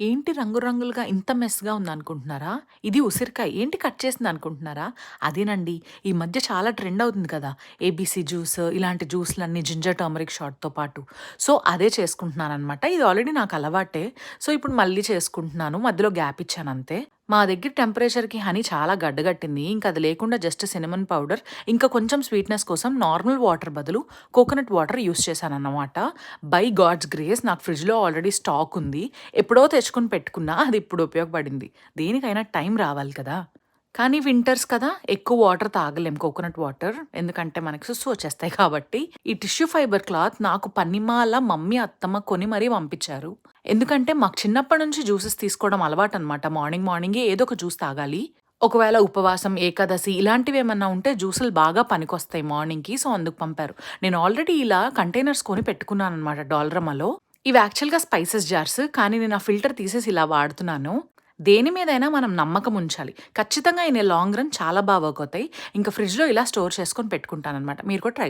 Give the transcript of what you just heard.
ఏంటి రంగురంగులుగా ఇంత మెస్‌గా ఉందనుకుంటున్నారా? ఇది ఉసిరికాయ. ఏంటి కట్ చేసిందనుకుంటున్నారా? అదేనండి. ఈ మధ్య చాలా ట్రెండ్ అవుతుంది కదా! ఏబీసీ జ్యూస్ ఇలాంటి జ్యూస్‌లన్నీ జింజర్ టర్మరిక్ షాట్‌తో పాటు. సో, అదే చేసుకుంటున్నాననమాట. ఇది ఆల్రెడీ నాకు అలవాటే. సో, ఇప్పుడు మళ్ళీ చేసుకుంటున్నాను. మధ్యలో గ్యాప్ ఇచ్చానంతే. మా దగ్గర టెంపరేచర్‌కి హనీ చాలా గడ్డగట్టింది. ఇంక అది లేకుండా జస్ట్ సిన్నమన్ పౌడర్, ఇంకా కొంచెం స్వీట్‌నెస్ కోసం నార్మల్ వాటర్ బదులు కోకోనట్ వాటర్ యూజ్ చేశానన్నమాట. బై గాడ్స్ గ్రేస్ నాకు ఫ్రిడ్జ్‌లో ఆల్రెడీ స్టాక్ ఉంది. ఎప్పుడో తెచ్చుకొని పెట్టుకున్నా. అది ఇప్పుడు ఉపయోగపడింది. దేనికైనా టైం రావాలి కదా! కానీ వింటర్స్ కదా! ఎక్కువ వాటర్ తాగలేం కోకోనట్ వాటర్. ఎందుకంటే మనకి సుస్సు వచ్చేస్తాయి కాబట్టి. ఈ టిష్యూ ఫైబర్ క్లాత్ నాకు పనిమాల మమ్మీ, అత్తమ్మ కొని మరీ పంపించారు. ఎందుకంటే మాకు చిన్నప్పటి నుంచి జ్యూసెస్ తీసుకోవడం అలవాటనమాట. మార్నింగే ఏదో ఒక జ్యూస్ తాగాలి. ఒకవేళ ఉపవాసం, ఏకాదశి ఇలాంటివేమన్నా ఉంటే జ్యూసులు బాగా పనికొస్తాయి మార్నింగ్‌కి. సో, అందుకు పంపారు. నేను ఆల్రెడీ ఇలా కంటైనర్స్ కొని పెట్టుకున్నాననమాట డాలరమాలో. ఇవి యాక్చువల్‌గా స్పైసెస్ జార్స్. కానీ నేను ఆ ఫిల్టర్ తీసేసి ఇలా వాడుతున్నాను. దేని మీదైనా మనం నమ్మకం ఉంచాలి. ఖచ్చితంగా ఇన్ ఎ లాంగ్ రన్ చాలా వర్క్ అవుతాయి. ఇంకా ఫ్రిడ్జ్‌లో ఇలా స్టోర్ చేసుకొని పెట్టుకుంటాననమాట. మీరు కూడా ట్రై